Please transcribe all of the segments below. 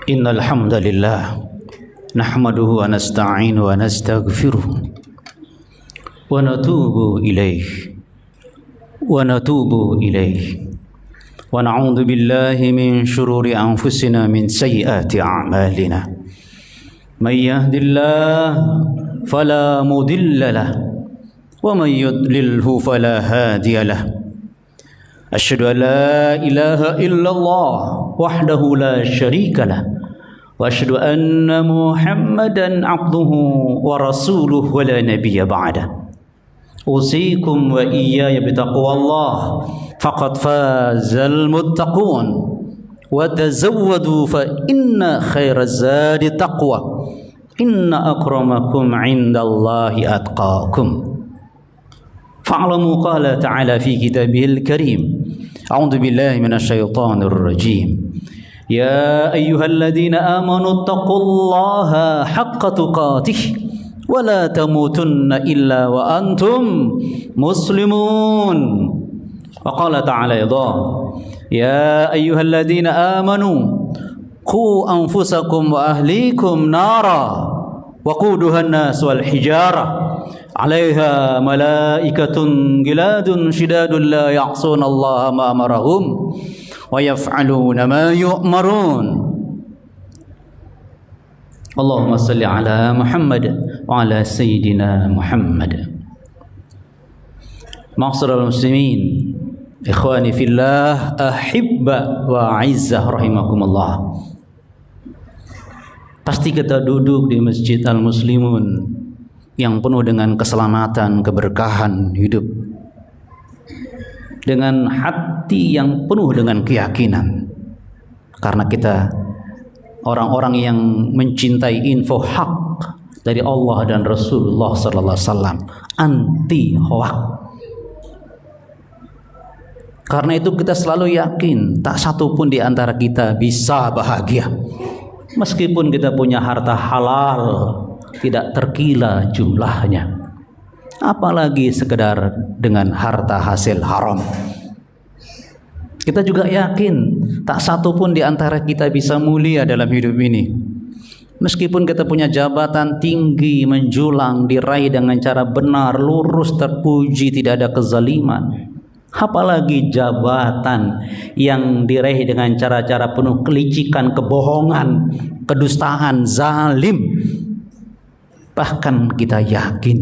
Innal hamdalillah nahmaduhu wa nasta'inuhu wa nastaghfiruh wa natubu ilaih wa na'udzu billahi min shururi anfusina min sayyiati a'malina may yahdihillahu fala mudilla lahu wa may yudlilhu fala hadiya lahu asyhadu an la ilaha illallah wahdahu la syarika lahu wa asyhadu anna Muhammadan abduhu wa rasuluhu wa la nabiyya ba'da. Usikum wa iyaya bitaqwallah faqad fazal muttaqun wa tazawwadu fa inna khairaz zadi taqwa inna akramakum 'indallahi atqakum. Fa'lamu qala ta'ala fi kitabihil karim. A'udzu billahi minasy syaithanir rajim. Ya ayyuhalladzina amanu taqullaha haqqa tuqatih wa la tamutunna illa wa antum muslimun. Wa qala ta'ala idha ya ayyuhalladzina amanu qu anfusakum wa ahlikum nara wa quduha an-nas wal hijara 'alaiha malaikatun giladun shidadun la ya'suna Allah ma amarahum wa yaf'aluna ma yu'marun. Allahumma salli ala Muhammad wa ala sayyidina Muhammad. Ma'asyiral muslimin, ikhwani fillah, ahibba wa a'izzah rahimakumullah. Pasti kita duduk di Masjid Al-Muslimun yang penuh dengan keselamatan, keberkahan hidup, dengan hati yang penuh dengan keyakinan, karena kita orang-orang yang mencintai info hak dari Allah dan Rasulullah sallallahu alaihi wasallam, anti hoak. Karena itu kita selalu yakin tak satu pun di antara kita bisa bahagia meskipun kita punya harta halal tidak terkila jumlahnya, apalagi sekedar dengan harta hasil haram. Kita juga yakin tak satu pun di antara kita bisa mulia dalam hidup ini meskipun kita punya jabatan tinggi menjulang, diraih dengan cara benar, lurus, terpuji, tidak ada kezaliman, apalagi jabatan yang diraih dengan cara-cara penuh kelicikan, kebohongan, kedustaan, zalim. Bahkan kita yakin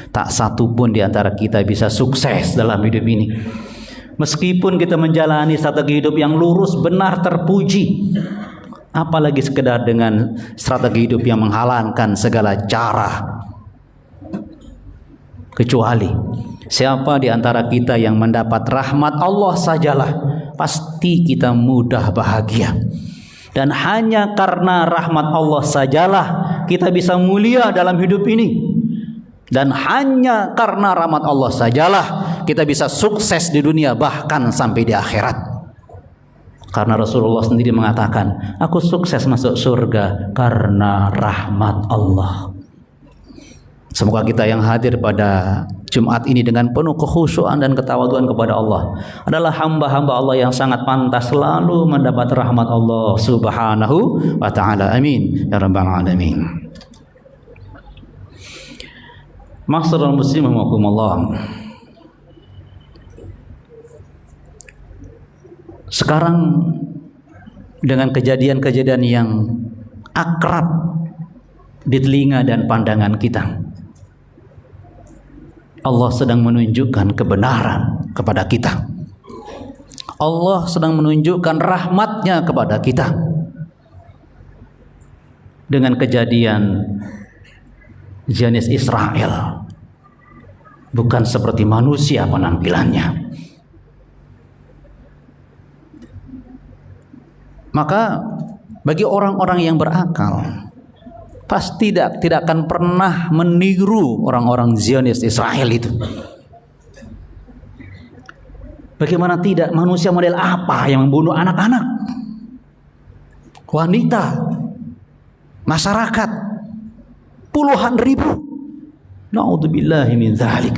tak satu pun di antara kita bisa sukses dalam hidup ini meskipun kita menjalani strategi hidup yang lurus, benar, terpuji, apalagi sekedar dengan strategi hidup yang menghalalkan segala cara. Kecuali siapa di antara kita yang mendapat rahmat Allah sajalah, pasti kita mudah bahagia. Dan hanya karena rahmat Allah sajalah kita bisa mulia dalam hidup ini. Dan hanya karena rahmat Allah sajalah kita bisa sukses di dunia, bahkan sampai di akhirat. Karena Rasulullah sendiri mengatakan, aku sukses masuk surga karena rahmat Allah. Semoga kita yang hadir pada Jumat ini dengan penuh kekhusyuan dan ketawaduan kepada Allah adalah hamba-hamba Allah yang sangat pantas selalu mendapat rahmat Allah subhanahu wa ta'ala. Amin ya rabbal alamin. Ma'asyiral muslimin rahimakumullah. Sekarang dengan kejadian-kejadian yang akrab di telinga dan pandangan kita, Allah sedang menunjukkan kebenaran kepada kita. Allah sedang menunjukkan rahmatnya kepada kita dengan kejadian Zionis Israel. Bukan seperti manusia penampilannya. Maka bagi orang-orang yang berakal, pasti tidak akan pernah meniru orang-orang Zionis Israel itu. Bagaimana tidak, manusia model apa yang membunuh anak-anak? wanita, masyarakat, puluhan ribu. Na'udzubillahi min dzalik.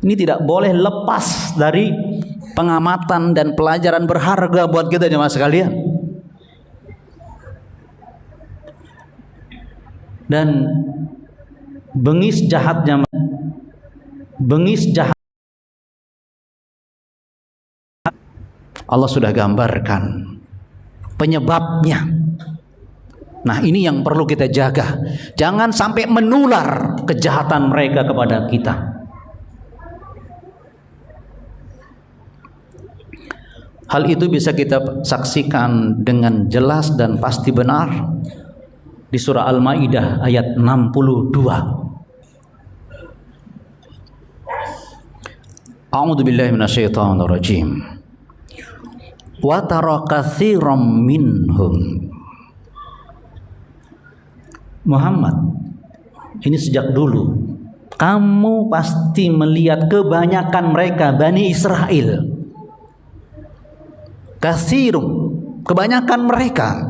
Ini tidak boleh lepas dari pengamatan dan pelajaran berharga buat kita jemaah sekalian. Dan bengis jahatnya, Allah sudah gambarkan penyebabnya. Nah, ini yang perlu kita jaga. Jangan sampai menular kejahatan mereka kepada kita. Hal itu bisa kita saksikan dengan jelas dan pasti benar di surah Al-Maidah ayat 62. A'udzu billahi minasyaitonir rajim. Wa tara katsiran minhum. Muhammad, ini sejak dulu kamu pasti melihat kebanyakan mereka Bani Israel. Katsirum, kebanyakan mereka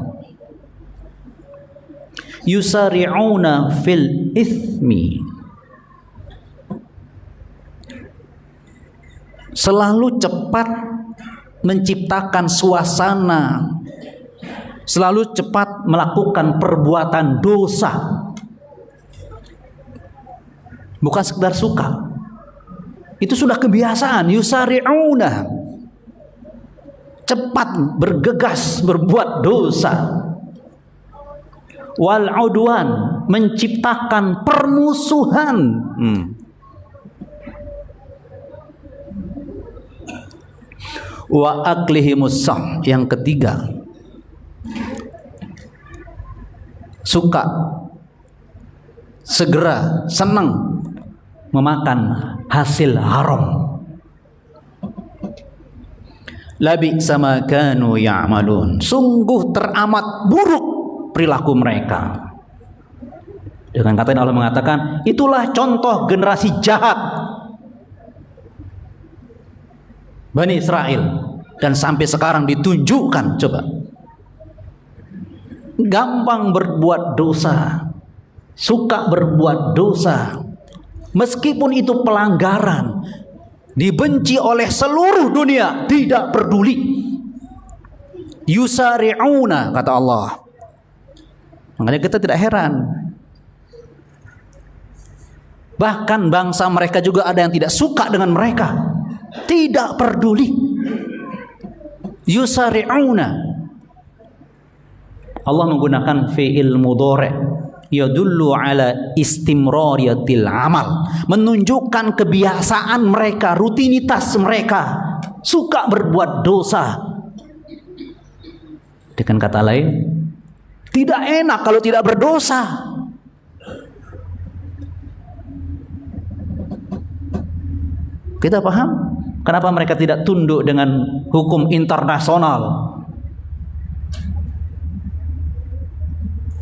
yusari'una fil ithmi, selalu cepat menciptakan suasana, selalu cepat melakukan perbuatan dosa. Bukan sekedar suka, itu sudah kebiasaan. Yusari'una, cepat bergegas berbuat dosa. Wal udwan, menciptakan permusuhan. Wa aklihimus sam, yang ketiga, suka, segera, senang memakan hasil haram. Labi sama kanu ya'malun, sungguh teramat buruk perilaku mereka. Dengan kata Allah mengatakan, itulah contoh generasi jahat Bani Israel, dan sampai sekarang ditunjukkan. Coba, gampang berbuat dosa, suka berbuat dosa, meskipun itu pelanggaran, dibenci oleh seluruh dunia, tidak peduli. Yusari'una, kata Allah. Makanya kita tidak heran, bahkan bangsa mereka juga ada yang tidak suka dengan mereka, tidak peduli. Yusari'una, Allah menggunakan fi'il mudhari' yadullu ala istimrariyatil amal, menunjukkan kebiasaan mereka, rutinitas mereka, suka berbuat dosa. Dengan kata lain, tidak enak kalau tidak berdosa. Kita paham kenapa mereka tidak tunduk dengan hukum internasional?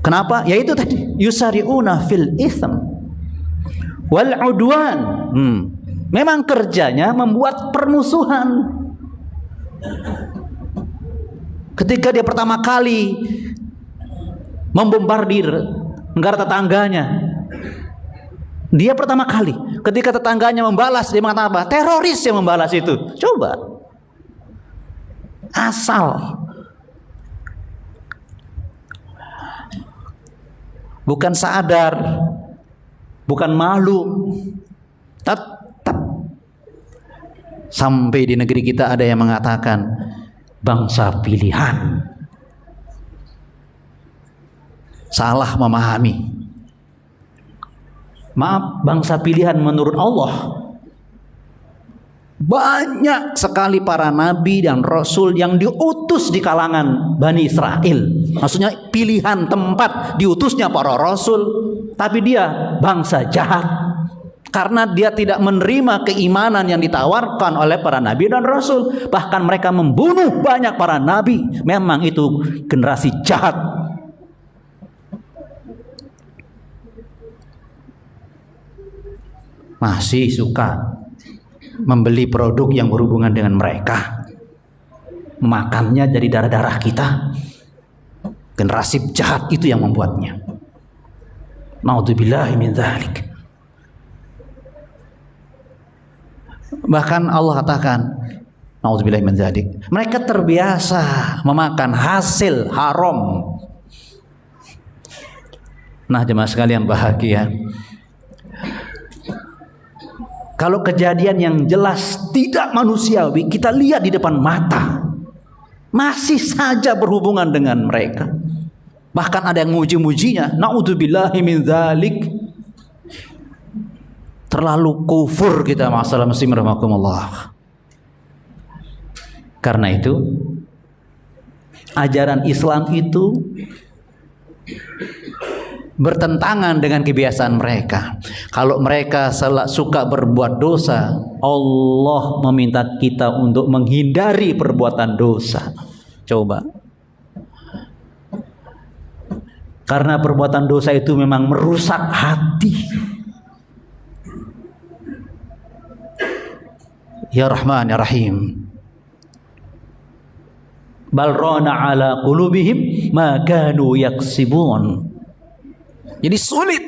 Kenapa? Yaitu tadi, yusari'una fil itsm wal udwan. Memang kerjanya membuat permusuhan. Ketika dia pertama kali membombardir negara tetangganya, dia pertama kali, ketika tetangganya membalas, dia mengatakan apa? Teroris yang membalas itu. Coba, asal bukan sadar, bukan malu, tetap sampai di negeri kita ada yang mengatakan bangsa pilihan. Salah memahami. Maaf, bangsa pilihan menurut Allah. Banyak sekali para nabi dan rasul yang diutus di kalangan Bani Israel. Maksudnya pilihan tempat diutusnya para rasul. Tapi dia bangsa jahat, karena dia tidak menerima keimanan yang ditawarkan oleh para nabi dan rasul. Bahkan mereka membunuh banyak para nabi. Memang itu generasi jahat. Masih suka membeli produk yang berhubungan dengan mereka, memakannya dari darah-darah kita. Generasi jahat itu yang membuatnya. Naudzubillahi min dzalik. Bahkan Allah katakan, naudzubillahi min dzalik, mereka terbiasa memakan hasil haram. Nah, jemaah sekalian bahagia. Kalau kejadian yang jelas tidak manusiawi kita lihat di depan mata, masih saja berhubungan dengan mereka. Bahkan ada yang muji-mujinya. Naudzubillahi min dzalik. Terlalu kufur kita, masalah muslim rahimakumullah. Karena itu ajaran Islam itu bertentangan dengan kebiasaan mereka. Kalau mereka suka berbuat dosa, Allah meminta kita untuk menghindari perbuatan dosa. Coba. Karena perbuatan dosa itu memang merusak hati. Ya Rahman ya Rahim. Bal rana ala qulubihim ma kanu yaksibun. Jadi sulit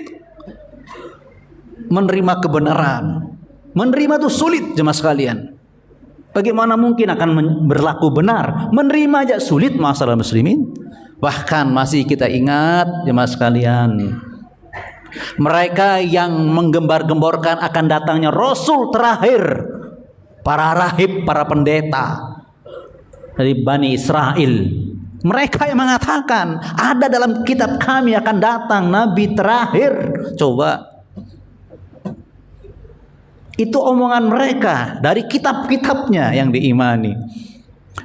menerima kebenaran. Menerima itu sulit, jemaah sekalian. Bagaimana mungkin akan berlaku benar? Menerima aja sulit, masalah muslimin. Bahkan masih kita ingat, jemaah sekalian, mereka yang menggembar-gemborkan akan datangnya Rasul terakhir, para rahib, para pendeta dari Bani Israel. Mereka yang mengatakan ada dalam kitab kami akan datang Nabi terakhir. Coba, itu omongan mereka dari kitab-kitabnya yang diimani.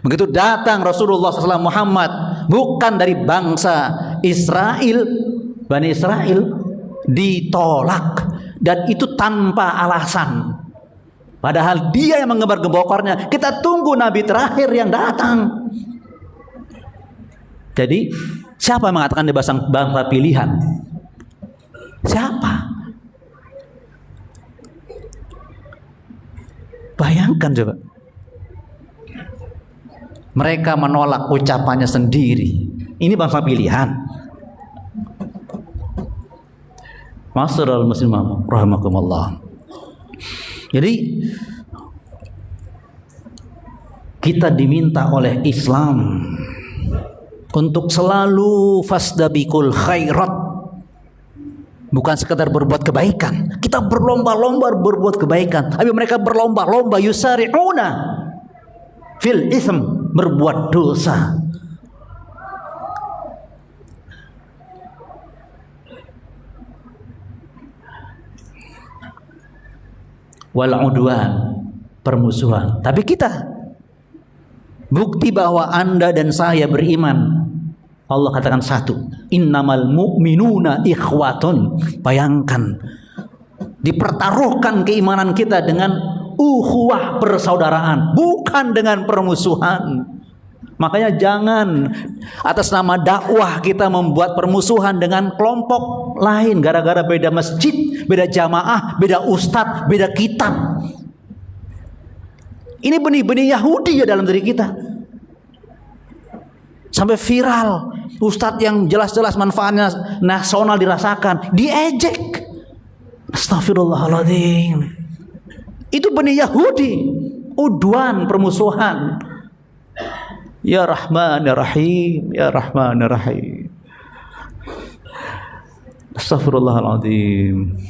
Begitu datang Rasulullah SAW Muhammad, bukan dari bangsa Israel, Bani Israel, ditolak, dan itu tanpa alasan. Padahal dia yang mengembar-gemborkannya. Kita tunggu Nabi terakhir yang datang. Jadi siapa yang mengatakan di bangsa pilihan? Siapa? Bayangkan coba. Mereka menolak ucapannya sendiri. Ini bangsa pilihan. Masyarul muslimin rahimakumullah. Jadi kita diminta oleh Islam untuk selalu fasdabiqul khairat. Bukan sekadar berbuat kebaikan. Kita berlomba-lomba berbuat kebaikan, tapi mereka berlomba-lomba yusari'una fil ism, berbuat dosa. Wal udwan, permusuhan. Tapi kita, bukti bahwa Anda dan saya beriman, Allah katakan satu, innamal mu'minuna ikhwatun. Bayangkan, dipertaruhkan keimanan kita dengan ukhuwah, persaudaraan, bukan dengan permusuhan. Makanya jangan atas nama dakwah kita membuat permusuhan dengan kelompok lain gara-gara beda masjid, beda jamaah, beda ustadz, beda kitab. Ini benih-benih Yahudi ya dalam diri kita. Sampai viral, ustadz yang jelas-jelas manfaatnya nasional dirasakan, diejek. Astagfirullahaladzim. Itu benih Yahudi, udwan, permusuhan. Ya Rahman ya Rahim, ya Rahman ya Rahim. Astagfirullahaladzim.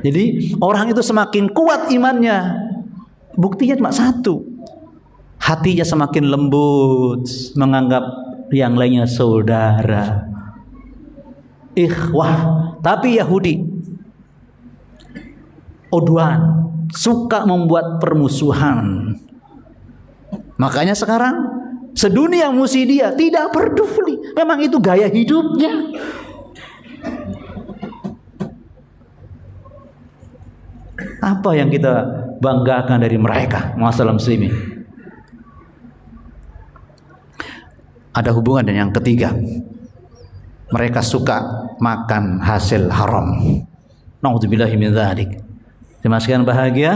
Jadi orang itu semakin kuat imannya, buktinya cuma satu, hatinya semakin lembut, menganggap yang lainnya saudara, ikhwah. Tapi Yahudi udwan, suka membuat permusuhan. Makanya sekarang sedunia musuh dia, tidak peduli. Memang itu gaya hidupnya. Apa yang kita banggakan dari mereka, masalah muslimin? Ada hubungan dengan yang ketiga. Mereka suka makan hasil haram. Naudzubillahi min dzalik. Jemaah sekalian bahagia.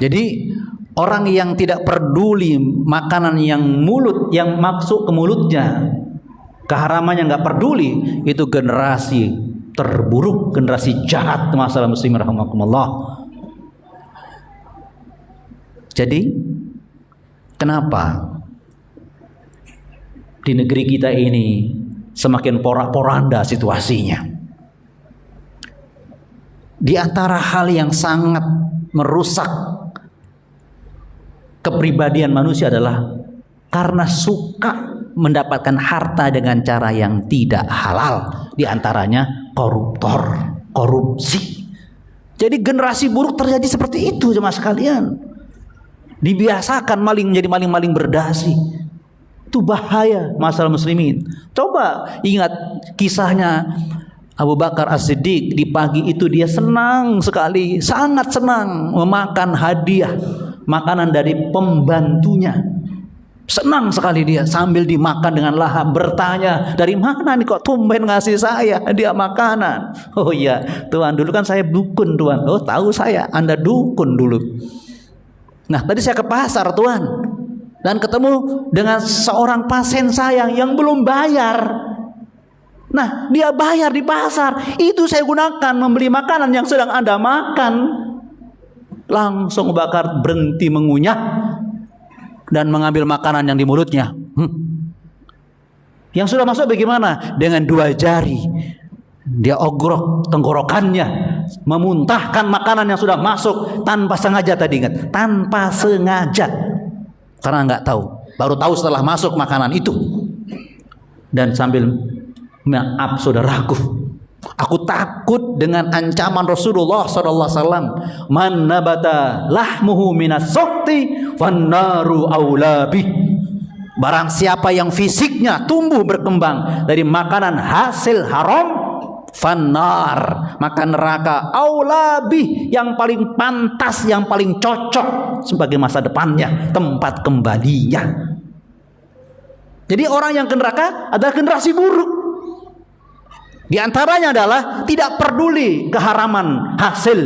Jadi orang yang tidak peduli makanan yang masuk ke mulutnya, keharamannya nggak peduli, itu generasi terburuk, generasi jahat. Masalah muslimin rahimakumullah. Jadi kenapa di negeri kita ini semakin porak-poranda situasinya? Di antara hal yang sangat merusak kepribadian manusia adalah karena suka mendapatkan harta dengan cara yang tidak halal. Di antaranya koruptor, korupsi. Jadi generasi buruk terjadi seperti itu jemaah sekalian. Dibiasakan maling menjadi maling-maling berdasi. Itu bahaya masalah muslimin. Coba ingat kisahnya Abu Bakar As-Siddiq. Di pagi itu dia senang sekali, sangat senang memakan hadiah makanan dari pembantunya. Senang sekali dia sambil dimakan dengan lahap, bertanya, dari mana nih kok tumben ngasih saya hadiah makanan? Oh iya Tuhan, dulu kan saya dukun Tuhan. Oh tahu saya, Anda dukun dulu. Nah tadi saya ke pasar Tuhan, dan ketemu dengan seorang pasien saya yang belum bayar. Nah dia bayar di pasar, itu saya gunakan membeli makanan yang sedang Anda makan. Langsung Bakar berhenti mengunyah dan mengambil makanan yang di mulutnya. Yang sudah masuk bagaimana? Dengan 2 jari dia ogrok tenggorokannya, memuntahkan makanan yang sudah masuk tanpa sengaja. Tadi ingat, tanpa sengaja, karena nggak tahu, baru tahu setelah masuk makanan itu. Dan sambil, maaf saudaraku, aku takut dengan ancaman Rasulullah SAW. Man nabata lahmuhu minas suhti wan naru aula bih. Barang siapa yang fisiknya tumbuh berkembang dari makanan hasil haram, fannar, maka neraka aula bih, yang paling pantas, yang paling cocok sebagai masa depannya, tempat kembalinya. Jadi orang yang ke neraka adalah generasi buruk. Di antaranya adalah tidak peduli keharaman hasil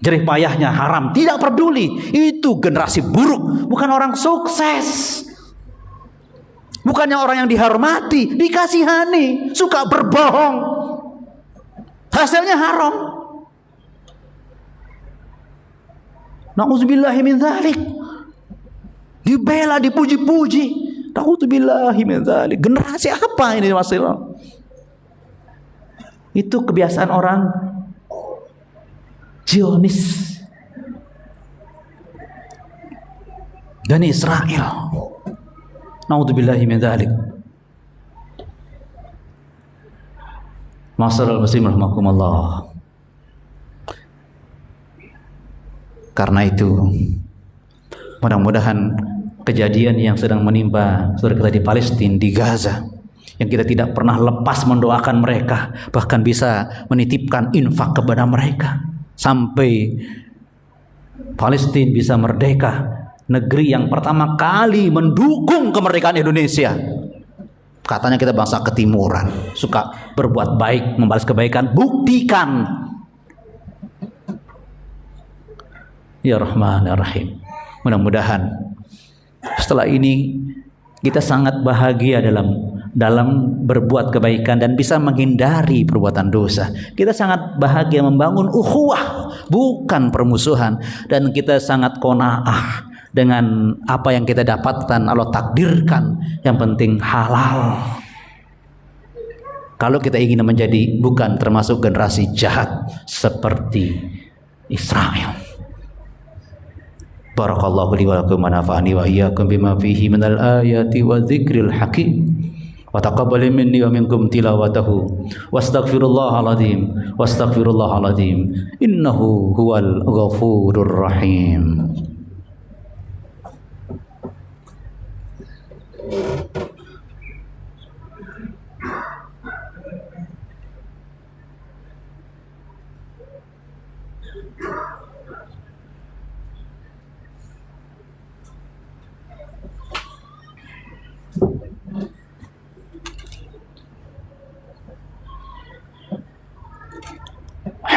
jerih payahnya haram, tidak peduli. Itu generasi buruk, bukan orang sukses. Bukannya orang yang dihormati, dikasihani, suka berbohong, hasilnya haram. Na'udzubillahi min dzalik. Dibela, dipuji-puji. Na'udzubillahi min dzalik. Generasi apa ini masalah? Itu kebiasaan orang Zionis dan Israel. Na'udzubillahi min dzalik. Masyaallah muslim rahimakumullah. Karena itu mudah-mudahan kejadian yang sedang menimpa saudara kita di Palestina, di Gaza, yang kita tidak pernah lepas mendoakan mereka, bahkan bisa menitipkan infak kepada mereka sampai Palestina bisa merdeka, negeri yang pertama kali mendukung kemerdekaan Indonesia. Katanya kita bangsa ketimuran, suka berbuat baik, membalas kebaikan. Buktikan. Ya Rahman ya Rahim. Mudah-mudahan setelah ini kita sangat bahagia dalam berbuat kebaikan dan bisa menghindari perbuatan dosa. Kita sangat bahagia membangun ukhuwah, bukan permusuhan, dan kita sangat qanaah dengan apa yang kita dapatkan, Allah takdirkan, yang penting halal. Kalau kita ingin menjadi bukan termasuk generasi jahat seperti Israel. Barakallahu li wa lakum wa nafa'ani wa iyyakum bima fihi minal ayati wa dzikril hakim. Wa taqabbal minni wa minkum tilawatahu. Wastaghfirullahal azim. Innahu huwal ghafurur rahim.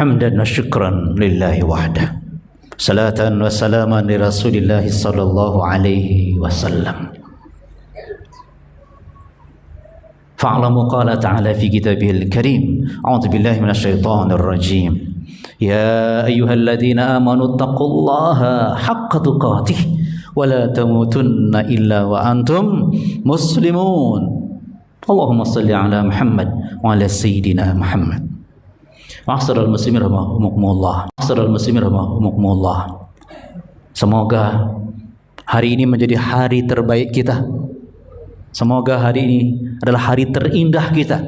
Hamdan wa syukran lillahi wahdah. Salatan wa salaman li Rasulillah sallallahu alaihi wasallam. Fa'lamu qala ta'ala fi kitabihil karim. A'udzu billahi minasyaitonir rajim. Ya ayyuhalladzina amanu taqullaha haqqa tuqatih wa la tamutunna illa wa antum muslimun. Allahumma salli ala Muhammad wa ala sayyidina Muhammad. Ma'asyiral muslimin rahimakumullah. Ma'asyiral muslimin rahimakumullah. Semoga hari ini menjadi hari terbaik kita. Semoga hari ini adalah hari terindah kita.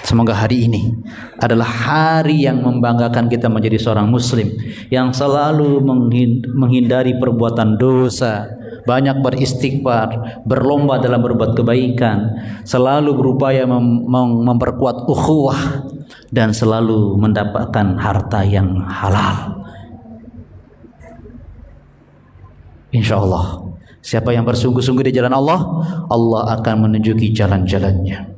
Semoga hari ini adalah hari yang membanggakan kita menjadi seorang muslim yang selalu menghindari perbuatan dosa, banyak beristighfar, berlomba dalam berbuat kebaikan, selalu berupaya memperkuat ukhuwah dan selalu mendapatkan harta yang halal. Insyaallah, siapa yang bersungguh-sungguh di jalan Allah, Allah akan menunjuki jalan-jalannya.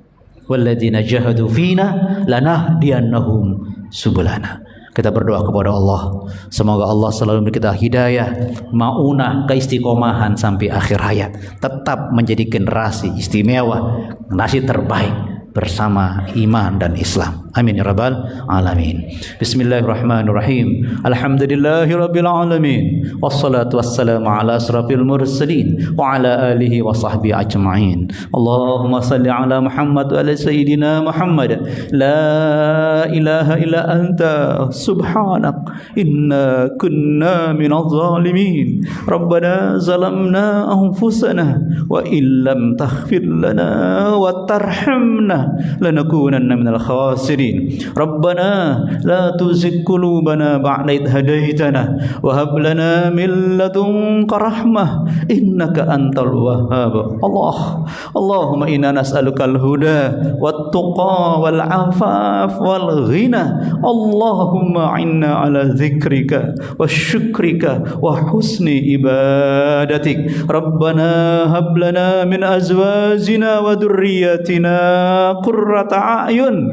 Walladzina jahadu fina lanahdiyannahum subulana. Kita berdoa kepada Allah, semoga Allah selalu memberi kita hidayah, maunah, keistiqomahan sampai akhir hayat, tetap menjadi generasi istimewa, generasi terbaik bersama iman dan Islam. Amin ya rabbal alamin. Bismillahirrahmanirrahim. Alhamdulillahirabbil alamin. Wassalatu wassalamu ala asrafil mursalin wa ala alihi wa sahbihi ajma'in. Allahumma salli ala Muhammad wa ala sayyidina Muhammad. La ilaha illa anta subhanak inna kunna minadh zalimin. Rabbana zalamna anfusana wa illam taghfir lana wa tarhamna lanakunanna minal khasirin. Rabbana la tuzigh qulubana ba'da idh hadaitana wa hab lana min ladunka rahmah innaka antal wahhab. Allahumma inna nas'alukal huda wat tuqa wal afaf wal ghina. Allahumma inna ala dzikrika wasyukrika wa husni ibadatik. Rabbana hab lana min azwajina wa dhurriyyatina qurrata a'yun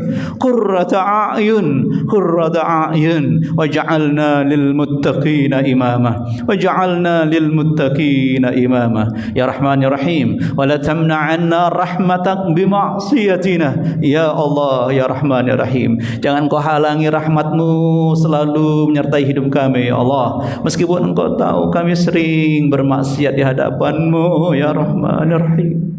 waj'alna lil muttaqina imama ya rahman ya rahim wa la tamna'anna rahmatak bi ma'siyatina ya Allah ya rahman ya rahim. Jangan kau halangi rahmatmu selalu menyertai hidup kami ya Allah, meskipun engkau tahu kami sering bermaksiat di hadapanmu ya rahman ya rahim.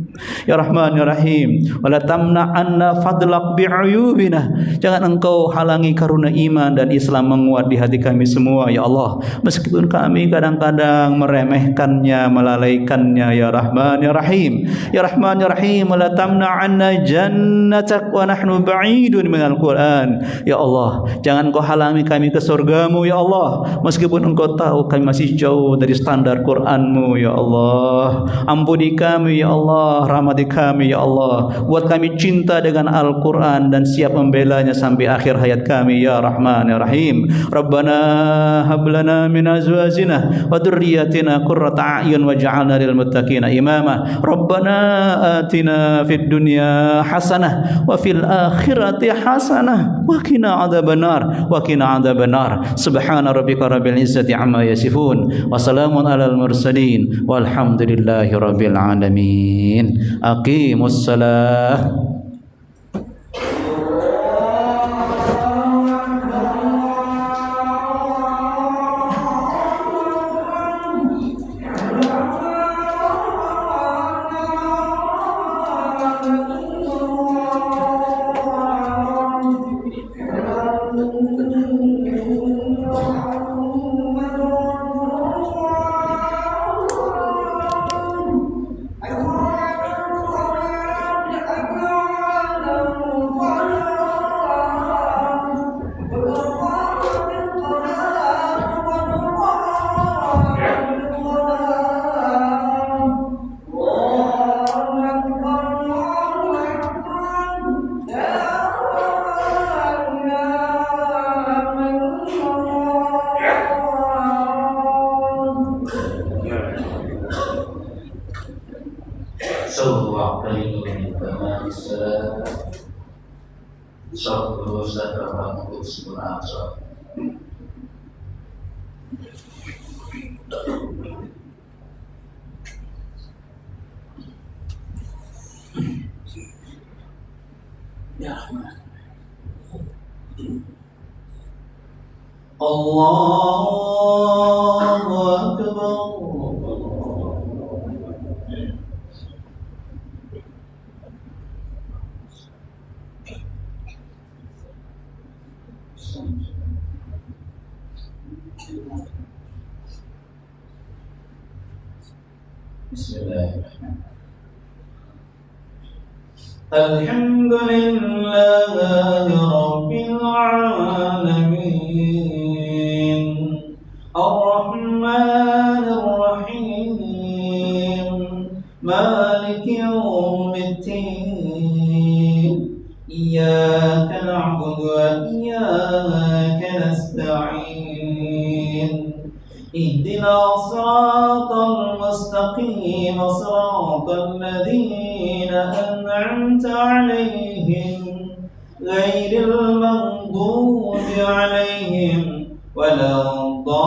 Ya Rahman ya Rahim, wala tamna'anna fadlak bi'uyubina. Jangan engkau halangi karunia iman dan Islam menguat di hati kami semua ya Allah, meskipun kami kadang-kadang meremehkannya, melalaikannya ya Rahman ya Rahim. Ya Rahman ya Rahim, wala tamna'anna jannatak wa nahnu ba'idun minal Qur'an. Ya Allah, jangan kau halangi kami ke surgamu ya Allah, meskipun engkau tahu kami masih jauh dari standar Qur'anmu ya Allah. Ampuni kami ya Allah, rahmati kami ya Allah, buat kami cinta dengan Al-Quran dan siap membelanya sampai akhir hayat kami ya Rahman ya Rahim. Rabbana hablana min azwajina wa dhurriyyatina qurrata a'yun waj'alna lil muttaqina imama. Rabbana atina fid dunya hasanah wa fil akhirati hasanah wa qina adzabannar wa qina adzabannar. Subhana rabbika rabbil izzati amma yasifun wa salamun alal mursalin walhamdulillahi rabbil alamin. Aqimus salah. Allahu Akbar. Bismillahirrahmanirrahim. Alhamdulillahi Rabbil Alamin, Ar-Rahmanir Rahim, Maliki Yawmiddin, Iyyaka na'budu wa iyyaka nasta'in. اهدنا الصراط المستقيم صراط الذين أنعمت عليهم غير المغضوب عليهم ولا الضالين.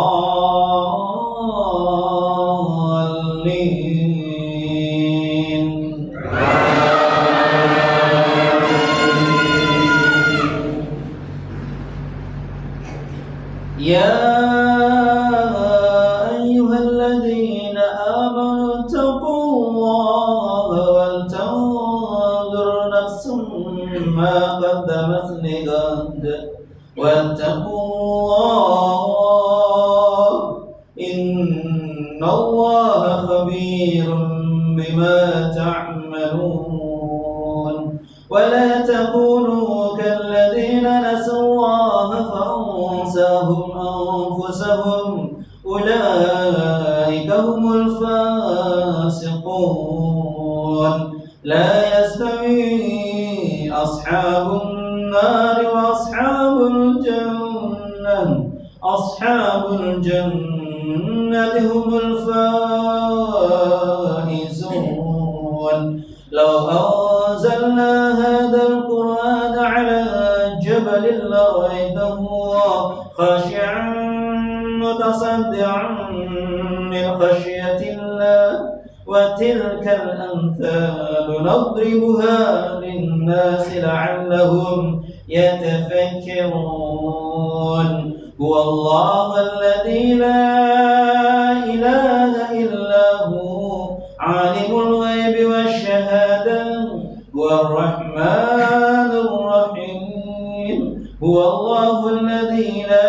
يا ما قدمت لغد واتقوا الله إن الله خبير بما تعملون. ولا تكونوا كالذين نسوا الله فأنساهم أنفسهم أولئك هم الفاسقون. لا يستوي أصحاب النار وأصحاب الجنة، أصحاب الجنة هم الفائزون. لو أنزلنا هذا القرآن على جبل لرأيته خاشعا متصدعا من خشية الله. وتلك الأمثال نضربها للناس لعلهم يتفكرون. هو الله الذي لا إله إلا هو عالم الغيب والشهادة، هو الرحمن الرحيم. هو الله الذي لا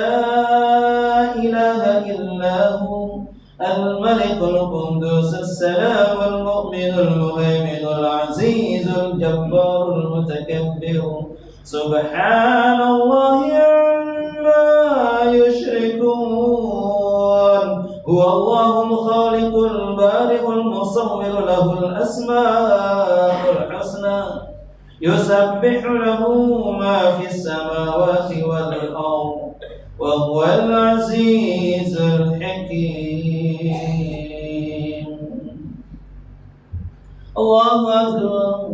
إله إلا هو الملك القدوس السلام المؤمن المهيمن العزيز الجبار المتكبر. سبحان الله عما يشركون. هو الله الخالق البارئ المصور له الأسماء الحسنى يسبح له ما في السماوات والأرض وهو العزيز الحكيم. الله أكبر.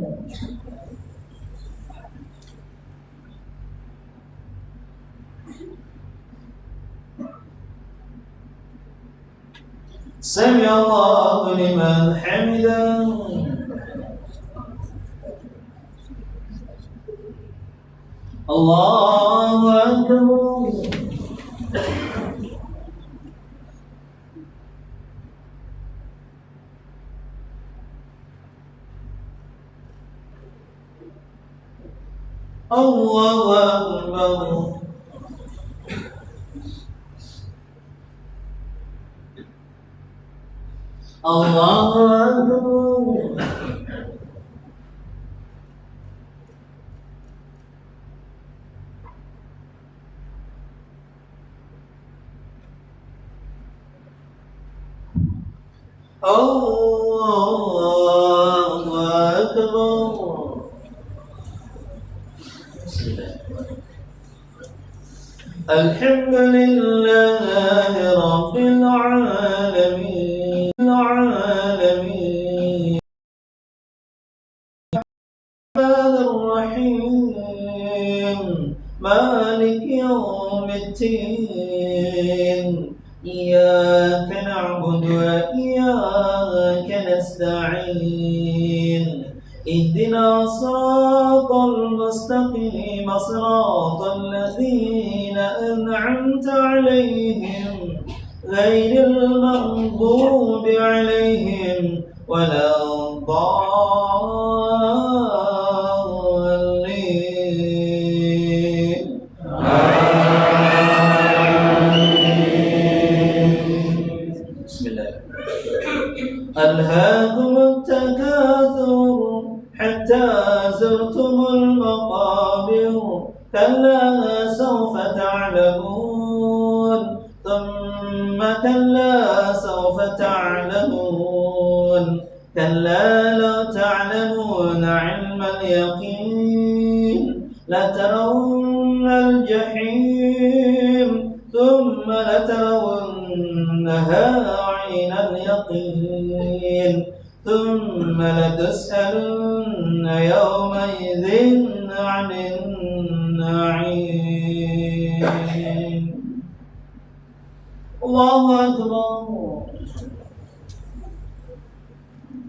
سمع الله لمن حمده. الله أكبر. الله أكبر. الله أكبر. الله أكبر. الحمد لله رب العالمين الرحمن الرحيم مالك يوم الدين إياك نعبد وإياك نستعين اهدنا الصراط المستقيم صراط الذين أنعمت عليهم غير المغضوب عليهم ولا الضالين. بسم الله. ألهاكم التكاثر حتى زرتم المقابر كلا سوف تعلمون ثم كلا سوف تعلمون كلا لو تعلمون علم اليقين لترون الجحيم ثم لترونها عين اليقين ثم لتسألن يومئذ عن النعيم. الله أكبر.